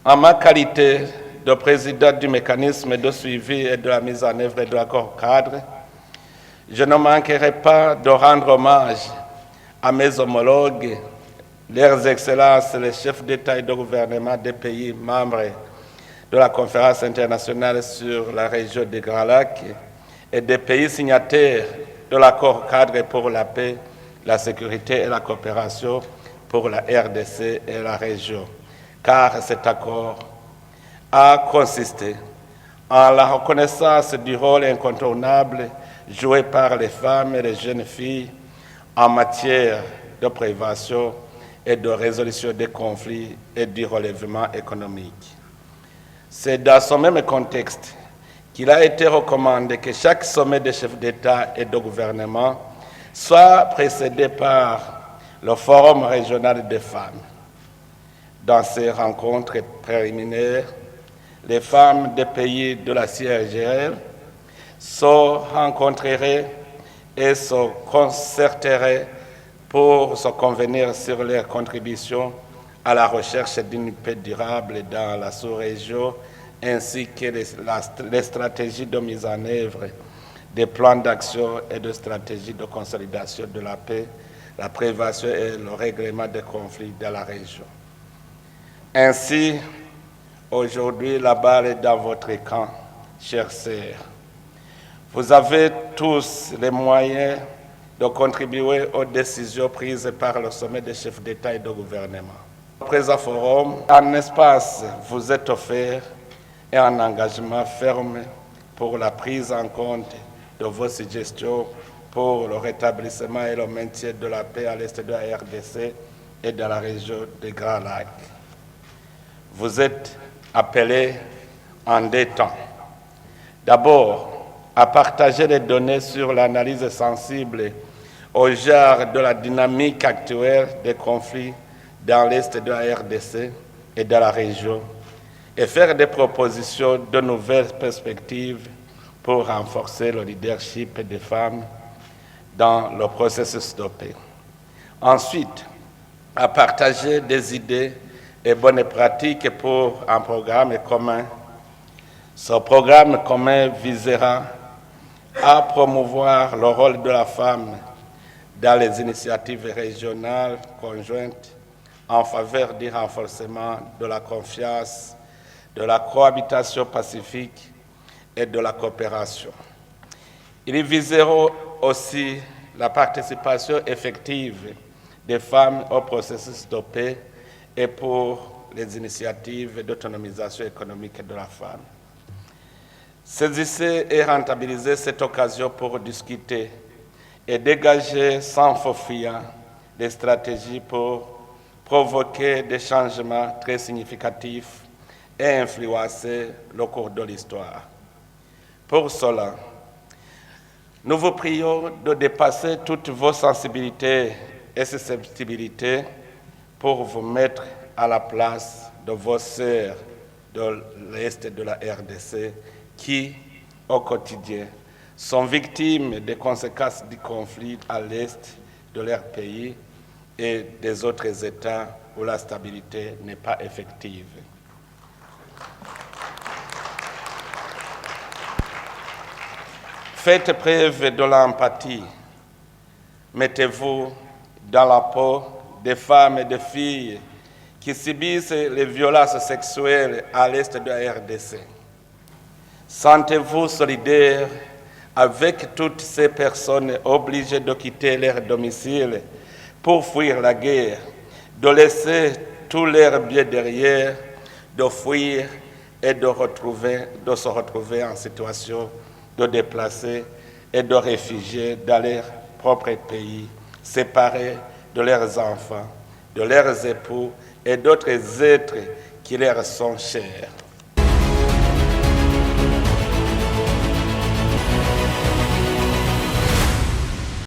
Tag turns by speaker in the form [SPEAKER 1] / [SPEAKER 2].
[SPEAKER 1] En ma qualité de président du mécanisme de suivi et de la mise en œuvre de l'accord cadre, je ne manquerai pas de rendre hommage à mes homologues, leurs excellences, les chefs d'État et de gouvernement des pays membres de la conférence internationale sur la région des Grands Lacs et des pays signataires de l'accord cadre pour la paix, la sécurité et la coopération pour la RDC et la région, car cet accord a consisté en la reconnaissance du rôle incontournable joué par les femmes et les jeunes filles en matière de prévention et de résolution des conflits et du relèvement économique. C'est dans ce même contexte qu'il a été recommandé que chaque sommet des chefs d'État et de gouvernement soit précédé par le Forum régional des femmes. Dans ces rencontres préliminaires, les femmes des pays de la CIRGL se rencontreraient et se concerteraient pour se convenir sur leurs contributions à la recherche d'une paix durable dans la sous-région, ainsi que les stratégies de mise en œuvre des plans d'action et de stratégies de consolidation de la paix, la prévention et le règlement des conflits dans la région. Ainsi, aujourd'hui, la balle est dans votre camp, chers sœurs. Vous avez tous les moyens de contribuer aux décisions prises par le sommet des chefs d'État et de gouvernement. Le présent forum, un espace vous est offert et un engagement ferme pour la prise en compte de vos suggestions pour le rétablissement et le maintien de la paix à l'est de la RDC et dans la région des Grands Lacs. Vous êtes appelés en deux temps. D'abord, à partager les données sur l'analyse sensible au genre de la dynamique actuelle des conflits dans l'est de la RDC et dans la région et faire des propositions de nouvelles perspectives pour renforcer le leadership des femmes dans le processus de paix. Ensuite, à partager des idées et bonnes pratiques pour un programme commun. Ce programme commun visera à promouvoir le rôle de la femme dans les initiatives régionales conjointes en faveur du renforcement de la confiance, de la cohabitation pacifique et de la coopération. Ils viseront aussi la participation effective des femmes au processus de paix et pour les initiatives d'autonomisation économique de la femme. Saisissez et rentabilisez cette occasion pour discuter et dégager sans faux fuyant des stratégies pour provoquer des changements très significatifs et influencer le cours de l'histoire. Pour cela, nous vous prions de dépasser toutes vos sensibilités et susceptibilités pour vous mettre à la place de vos sœurs de l'Est de la RDC qui, au quotidien, sont victimes des conséquences du conflit à l'Est de leur pays et des autres États où la stabilité n'est pas effective. Faites preuve de l'empathie. Mettez-vous dans la peau des femmes et des filles qui subissent les violences sexuelles à l'est de la RDC. Sentez-vous solidaire avec toutes ces personnes obligées de quitter leur domicile pour fuir la guerre, de laisser tous leurs biens derrière, de fuir et de se retrouver en situation de déplacés et de réfugiés dans leur propre pays, séparés de leurs enfants, de leurs époux et d'autres êtres qui leur sont chers.